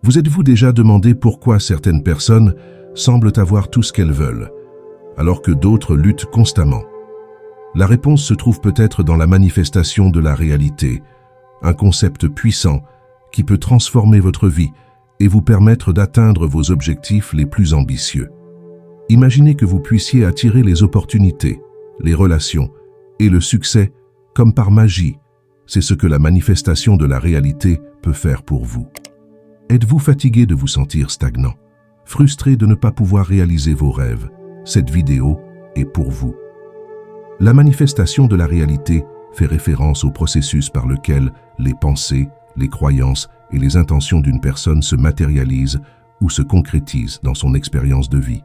Vous êtes-vous déjà demandé pourquoi certaines personnes semblent avoir tout ce qu'elles veulent, alors que d'autres luttent constamment? La réponse se trouve peut-être dans la manifestation de la réalité, un concept puissant qui peut transformer votre vie et vous permettre d'atteindre vos objectifs les plus ambitieux. Imaginez que vous puissiez attirer les opportunités, les relations et le succès comme par magie. C'est ce que la manifestation de la réalité peut faire pour vous. Êtes-vous fatigué de vous sentir stagnant, frustré de ne pas pouvoir réaliser vos rêves? Cette vidéo est pour vous. La manifestation de la réalité fait référence au processus par lequel les pensées, les croyances et les intentions d'une personne se matérialisent ou se concrétisent dans son expérience de vie.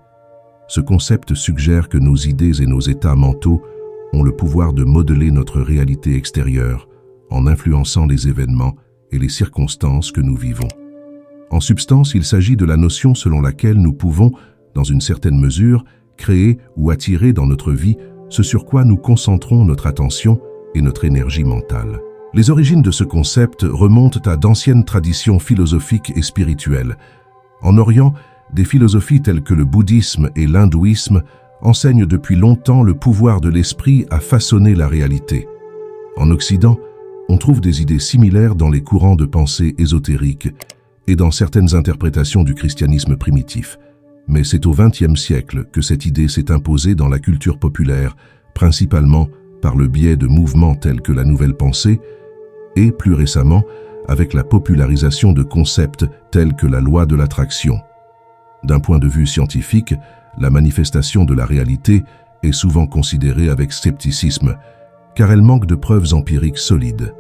Ce concept suggère que nos idées et nos états mentaux ont le pouvoir de modeler notre réalité extérieure en influençant les événements et les circonstances que nous vivons. En substance, il s'agit de la notion selon laquelle nous pouvons, dans une certaine mesure, créer ou attirer dans notre vie ce sur quoi nous concentrons notre attention et notre énergie mentale. Les origines de ce concept remontent à d'anciennes traditions philosophiques et spirituelles. En Orient, des philosophies telles que le bouddhisme et l'hindouisme enseignent depuis longtemps le pouvoir de l'esprit à façonner la réalité. En Occident, on trouve des idées similaires dans les courants de pensée ésotériques et dans certaines interprétations du christianisme primitif. Mais c'est au XXe siècle que cette idée s'est imposée dans la culture populaire, principalement par le biais de mouvements tels que la nouvelle pensée et, plus récemment, avec la popularisation de concepts tels que la loi de l'attraction. D'un point de vue scientifique, la manifestation de la réalité est souvent considérée avec scepticisme, car elle manque de preuves empiriques solides.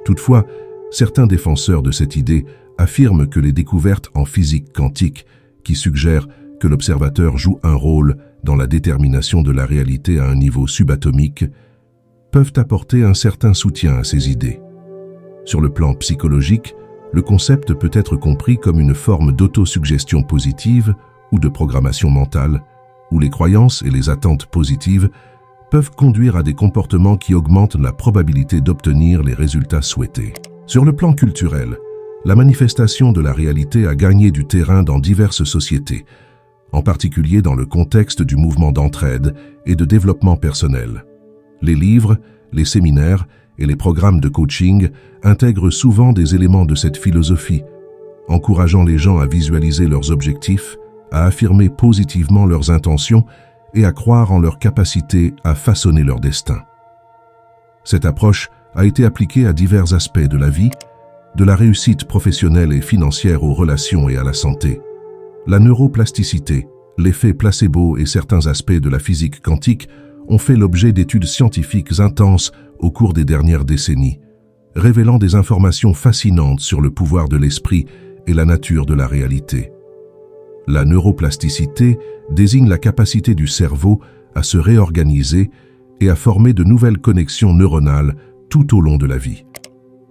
Toutefois, certains défenseurs de cette idée affirment que les découvertes en physique quantique, qui suggèrent que l'observateur joue un rôle dans la détermination de la réalité à un niveau subatomique, peuvent apporter un certain soutien à ces idées. Sur le plan psychologique, le concept peut être compris comme une forme d'autosuggestion positive ou de programmation mentale, où les croyances et les attentes positives peuvent conduire à des comportements qui augmentent la probabilité d'obtenir les résultats souhaités. Sur le plan culturel, la manifestation de la réalité a gagné du terrain dans diverses sociétés, en particulier dans le contexte du mouvement d'entraide et de développement personnel. Les livres, les séminaires et les programmes de coaching intègrent souvent des éléments de cette philosophie, encourageant les gens à visualiser leurs objectifs, à affirmer positivement leurs intentions et à croire en leur capacité à façonner leur destin. Cette approche a été appliquée à divers aspects de la vie, de la réussite professionnelle et financière aux relations et à la santé. La neuroplasticité, l'effet placebo et certains aspects de la physique quantique ont fait l'objet d'études scientifiques intenses au cours des dernières décennies, révélant des informations fascinantes sur le pouvoir de l'esprit et la nature de la réalité. La neuroplasticité désigne la capacité du cerveau à se réorganiser et à former de nouvelles connexions neuronales tout au long de la vie.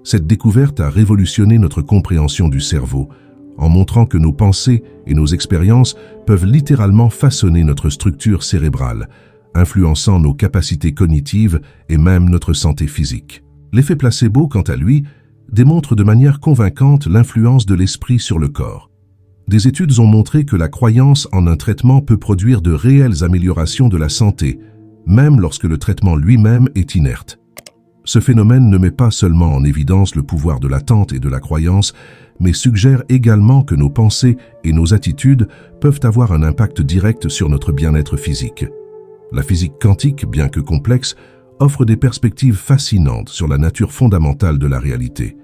Cette découverte a révolutionné notre compréhension du cerveau, en montrant que nos pensées et nos expériences peuvent littéralement façonner notre structure cérébrale, influençant nos capacités cognitives et même notre santé physique. L'effet placebo, quant à lui, démontre de manière convaincante l'influence de l'esprit sur le corps. Des études ont montré que la croyance en un traitement peut produire de réelles améliorations de la santé, même lorsque le traitement lui-même est inerte. Ce phénomène ne met pas seulement en évidence le pouvoir de l'attente et de la croyance, mais suggère également que nos pensées et nos attitudes peuvent avoir un impact direct sur notre bien-être physique. La physique quantique, bien que complexe, offre des perspectives fascinantes sur la nature fondamentale de la réalité.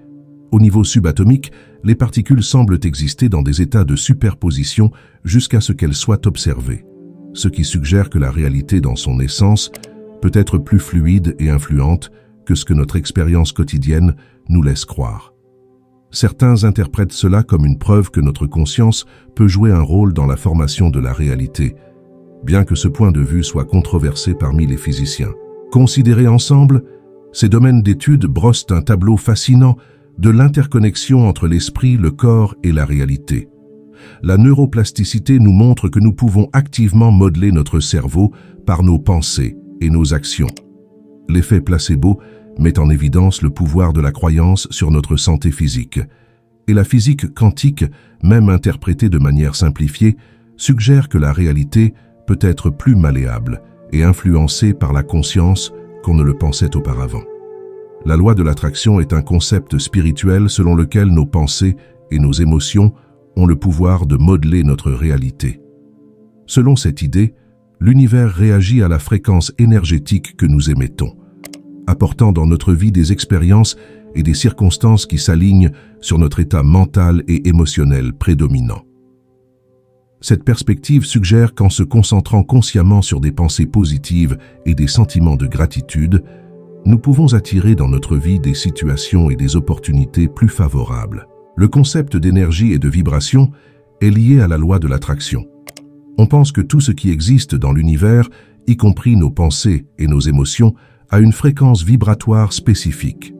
Au niveau subatomique, les particules semblent exister dans des états de superposition jusqu'à ce qu'elles soient observées, ce qui suggère que la réalité dans son essence peut être plus fluide et influente que ce que notre expérience quotidienne nous laisse croire. Certains interprètent cela comme une preuve que notre conscience peut jouer un rôle dans la formation de la réalité, bien que ce point de vue soit controversé parmi les physiciens. Considérés ensemble, ces domaines d'études brossent un tableau fascinant de l'interconnexion entre l'esprit, le corps et la réalité. La neuroplasticité nous montre que nous pouvons activement modeler notre cerveau par nos pensées et nos actions. L'effet placebo met en évidence le pouvoir de la croyance sur notre santé physique. Et la physique quantique, même interprétée de manière simplifiée, suggère que la réalité peut être plus malléable et influencée par la conscience qu'on ne le pensait auparavant. La loi de l'attraction est un concept spirituel selon lequel nos pensées et nos émotions ont le pouvoir de modeler notre réalité. Selon cette idée, l'univers réagit à la fréquence énergétique que nous émettons, apportant dans notre vie des expériences et des circonstances qui s'alignent sur notre état mental et émotionnel prédominant. Cette perspective suggère qu'en se concentrant consciemment sur des pensées positives et des sentiments de gratitude, nous pouvons attirer dans notre vie des situations et des opportunités plus favorables. Le concept d'énergie et de vibration est lié à la loi de l'attraction. On pense que tout ce qui existe dans l'univers, y compris nos pensées et nos émotions, a une fréquence vibratoire spécifique.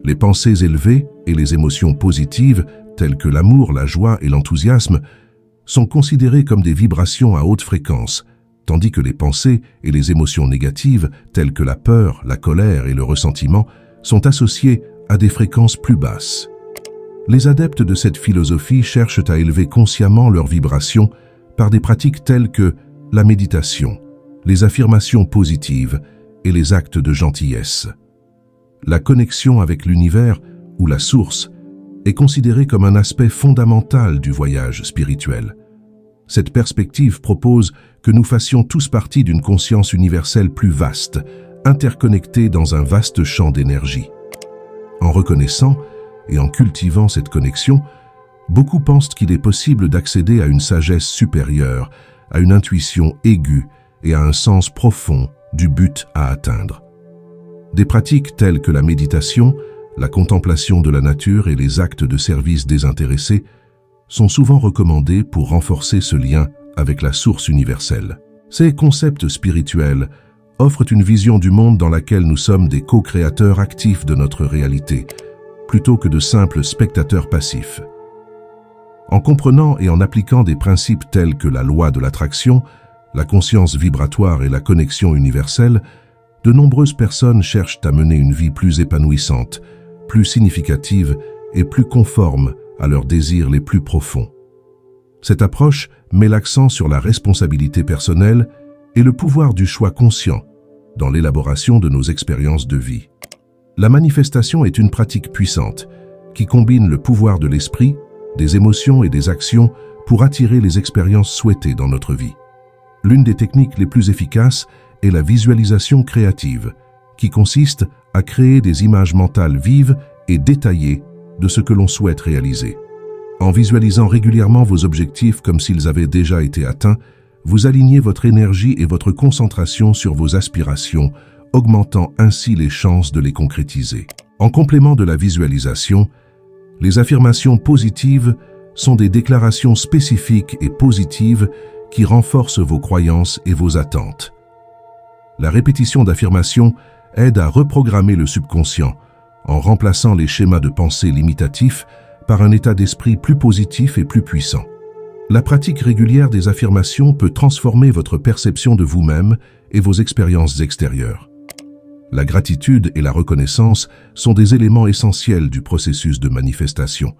Les pensées élevées et les émotions positives, telles que l'amour, la joie et l'enthousiasme, sont considérées comme des vibrations à haute fréquence, tandis que les pensées et les émotions négatives, telles que la peur, la colère et le ressentiment, sont associées à des fréquences plus basses. Les adeptes de cette philosophie cherchent à élever consciemment leurs vibrations par des pratiques telles que la méditation, les affirmations positives et les actes de gentillesse. La connexion avec l'univers ou la source est considérée comme un aspect fondamental du voyage spirituel. Cette perspective propose que nous fassions tous partie d'une conscience universelle plus vaste, interconnectée dans un vaste champ d'énergie. En reconnaissant et en cultivant cette connexion, beaucoup pensent qu'il est possible d'accéder à une sagesse supérieure, à une intuition aiguë et à un sens profond du but à atteindre. Des pratiques telles que la méditation, la contemplation de la nature et les actes de service désintéressés sont souvent recommandés pour renforcer ce lien avec la source universelle. Ces concepts spirituels offrent une vision du monde dans laquelle nous sommes des co-créateurs actifs de notre réalité, plutôt que de simples spectateurs passifs. En comprenant et en appliquant des principes tels que la loi de l'attraction, la conscience vibratoire et la connexion universelle, de nombreuses personnes cherchent à mener une vie plus épanouissante, plus significative et plus conforme à leurs désirs les plus profonds. Cette approche met l'accent sur la responsabilité personnelle et le pouvoir du choix conscient dans l'élaboration de nos expériences de vie. La manifestation est une pratique puissante qui combine le pouvoir de l'esprit, des émotions et des actions pour attirer les expériences souhaitées dans notre vie. L'une des techniques les plus efficaces est la visualisation créative, qui consiste à créer des images mentales vives et détaillées de ce que l'on souhaite réaliser. En visualisant régulièrement vos objectifs comme s'ils avaient déjà été atteints, vous alignez votre énergie et votre concentration sur vos aspirations, augmentant ainsi les chances de les concrétiser. En complément de la visualisation, les affirmations positives sont des déclarations spécifiques et positives qui renforcent vos croyances et vos attentes. La répétition d'affirmations aide à reprogrammer le subconscient en remplaçant les schémas de pensée limitatifs par un état d'esprit plus positif et plus puissant. La pratique régulière des affirmations peut transformer votre perception de vous-même et vos expériences extérieures. La gratitude et la reconnaissance sont des éléments essentiels du processus de manifestation.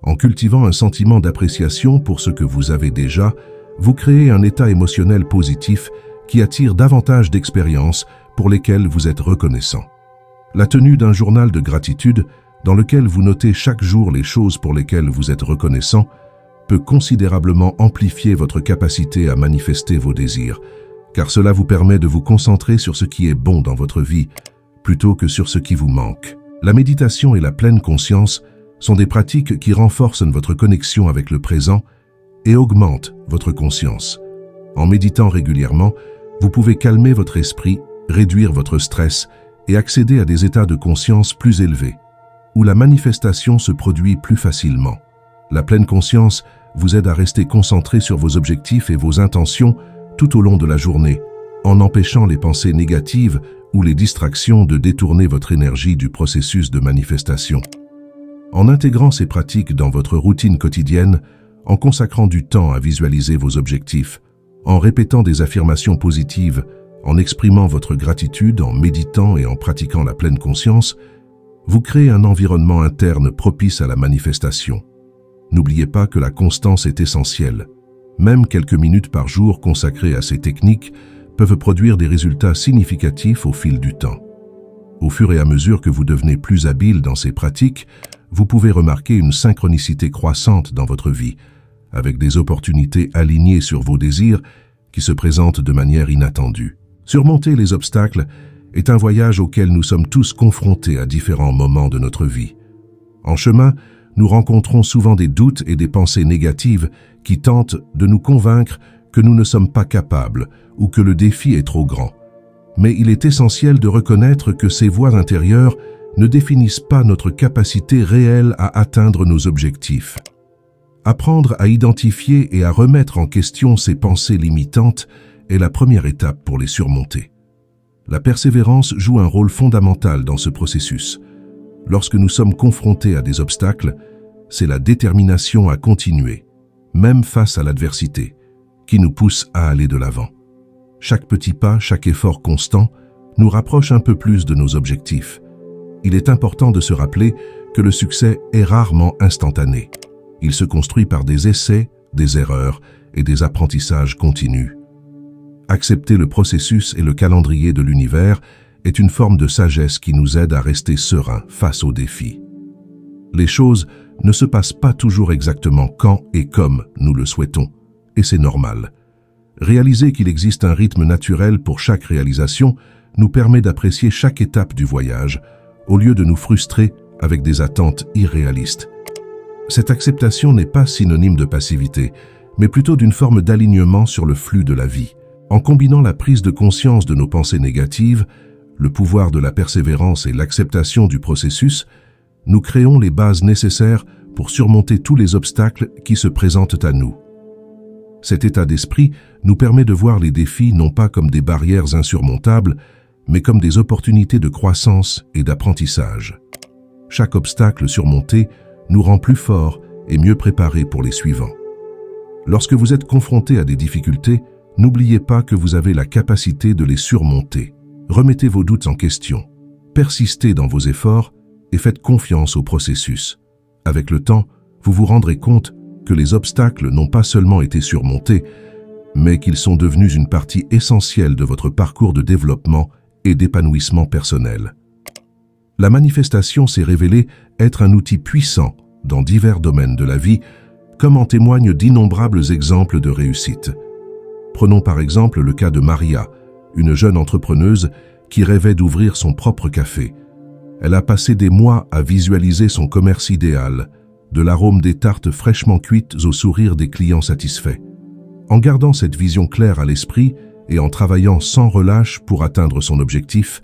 En cultivant un sentiment d'appréciation pour ce que vous avez déjà, vous créez un état émotionnel positif qui attire davantage d'expériences pour lesquelles vous êtes reconnaissant. La tenue d'un journal de gratitude, dans lequel vous notez chaque jour les choses pour lesquelles vous êtes reconnaissant, peut considérablement amplifier votre capacité à manifester vos désirs, car cela vous permet de vous concentrer sur ce qui est bon dans votre vie, plutôt que sur ce qui vous manque. La méditation et la pleine conscience sont des pratiques qui renforcent votre connexion avec le présent et augmentent votre conscience. En méditant régulièrement, vous pouvez calmer votre esprit, réduire votre stress et accéder à des états de conscience plus élevés, où la manifestation se produit plus facilement. La pleine conscience vous aide à rester concentré sur vos objectifs et vos intentions tout au long de la journée, en empêchant les pensées négatives ou les distractions de détourner votre énergie du processus de manifestation. En intégrant ces pratiques dans votre routine quotidienne, en consacrant du temps à visualiser vos objectifs, en répétant des affirmations positives, en exprimant votre gratitude, en méditant et en pratiquant la pleine conscience, Vous créez un environnement interne propice à la manifestation. N'oubliez pas que la constance est essentielle. Même quelques minutes par jour consacrées à ces techniques peuvent produire des résultats significatifs au fil du temps. Au fur et à mesure que vous devenez plus habile dans ces pratiques, vous pouvez remarquer une synchronicité croissante dans votre vie, avec des opportunités alignées sur vos désirs qui se présentent de manière inattendue. Surmonter les obstacles est un voyage auquel nous sommes tous confrontés à différents moments de notre vie. En chemin, nous rencontrons souvent des doutes et des pensées négatives qui tentent de nous convaincre que nous ne sommes pas capables ou que le défi est trop grand. Mais il est essentiel de reconnaître que ces voix intérieures ne définissent pas notre capacité réelle à atteindre nos objectifs. Apprendre à identifier et à remettre en question ces pensées limitantes est la première étape pour les surmonter. La persévérance joue un rôle fondamental dans ce processus. Lorsque nous sommes confrontés à des obstacles, c'est la détermination à continuer, même face à l'adversité, qui nous pousse à aller de l'avant. Chaque petit pas, chaque effort constant, nous rapproche un peu plus de nos objectifs. Il est important de se rappeler que le succès est rarement instantané. Il se construit par des essais, des erreurs et des apprentissages continus. Accepter le processus et le calendrier de l'univers est une forme de sagesse qui nous aide à rester sereins face aux défis. Les choses ne se passent pas toujours exactement quand et comme nous le souhaitons, et c'est normal. Réaliser qu'il existe un rythme naturel pour chaque réalisation nous permet d'apprécier chaque étape du voyage, au lieu de nous frustrer avec des attentes irréalistes. Cette acceptation n'est pas synonyme de passivité, mais plutôt d'une forme d'alignement sur le flux de la vie. En combinant la prise de conscience de nos pensées négatives, le pouvoir de la persévérance et l'acceptation du processus, nous créons les bases nécessaires pour surmonter tous les obstacles qui se présentent à nous. Cet état d'esprit nous permet de voir les défis non pas comme des barrières insurmontables, mais comme des opportunités de croissance et d'apprentissage. Chaque obstacle surmonté nous rend plus forts et mieux préparés pour les suivants. Lorsque vous êtes confronté à des difficultés, n'oubliez pas que vous avez la capacité de les surmonter. Remettez vos doutes en question, persistez dans vos efforts et faites confiance au processus. Avec le temps, vous vous rendrez compte que les obstacles n'ont pas seulement été surmontés, mais qu'ils sont devenus une partie essentielle de votre parcours de développement et d'épanouissement personnel. La manifestation s'est révélée être un outil puissant dans divers domaines de la vie, comme en témoignent d'innombrables exemples de réussite. Prenons par exemple le cas de Maria, une jeune entrepreneuse qui rêvait d'ouvrir son propre café. Elle a passé des mois à visualiser son commerce idéal, de l'arôme des tartes fraîchement cuites au sourire des clients satisfaits. En gardant cette vision claire à l'esprit et en travaillant sans relâche pour atteindre son objectif,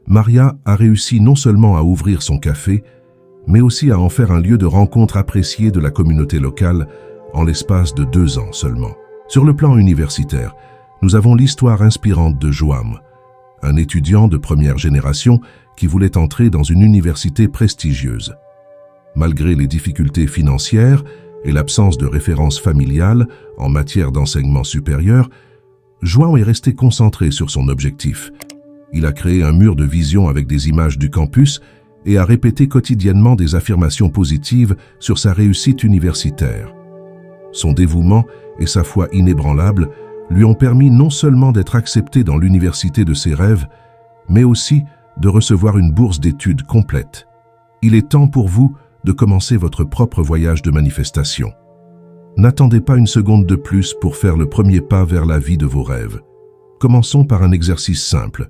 Maria a réussi non seulement à ouvrir son café, mais aussi à en faire un lieu de rencontre apprécié de la communauté locale en l'espace de 2 ans seulement. Sur le plan universitaire, nous avons l'histoire inspirante de Joam, un étudiant de première génération qui voulait entrer dans une université prestigieuse. Malgré les difficultés financières et l'absence de références familiales en matière d'enseignement supérieur, Joam est resté concentré sur son objectif. Il a créé un mur de vision avec des images du campus et a répété quotidiennement des affirmations positives sur sa réussite universitaire. Son dévouement et sa foi inébranlable lui ont permis non seulement d'être accepté dans l'université de ses rêves, mais aussi de recevoir une bourse d'études complète. Il est temps pour vous de commencer votre propre voyage de manifestation. N'attendez pas une seconde de plus pour faire le premier pas vers la vie de vos rêves. Commençons par un exercice simple.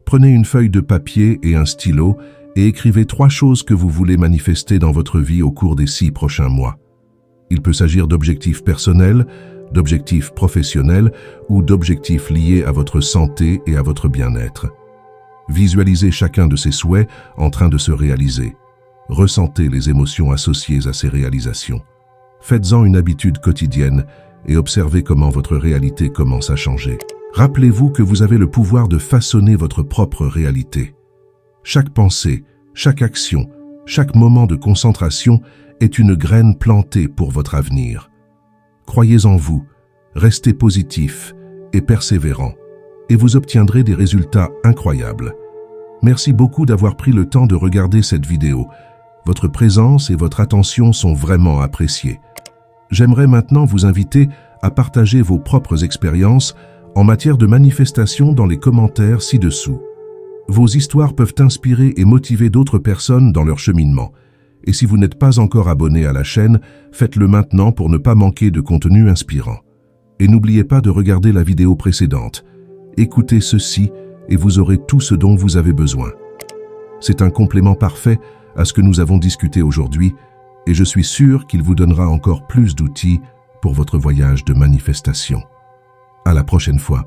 Prenez une feuille de papier et un stylo et écrivez 3 choses que vous voulez manifester dans votre vie au cours des 6 prochains mois. Il peut s'agir d'objectifs personnels, d'objectifs professionnels ou d'objectifs liés à votre santé et à votre bien-être. Visualisez chacun de ces souhaits en train de se réaliser. Ressentez les émotions associées à ces réalisations. Faites-en une habitude quotidienne et observez comment votre réalité commence à changer. Rappelez-vous que vous avez le pouvoir de façonner votre propre réalité. Chaque pensée, chaque action, chaque moment de concentration est une graine plantée pour votre avenir. Croyez en vous, restez positif et persévérant, et vous obtiendrez des résultats incroyables. Merci beaucoup d'avoir pris le temps de regarder cette vidéo. Votre présence et votre attention sont vraiment appréciées. J'aimerais maintenant vous inviter à partager vos propres expériences en matière de manifestation dans les commentaires ci-dessous. Vos histoires peuvent inspirer et motiver d'autres personnes dans leur cheminement. Et si vous n'êtes pas encore abonné à la chaîne, faites-le maintenant pour ne pas manquer de contenu inspirant. Et n'oubliez pas de regarder la vidéo précédente. Écoutez ceci et vous aurez tout ce dont vous avez besoin. C'est un complément parfait à ce que nous avons discuté aujourd'hui et je suis sûr qu'il vous donnera encore plus d'outils pour votre voyage de manifestation. À la prochaine fois.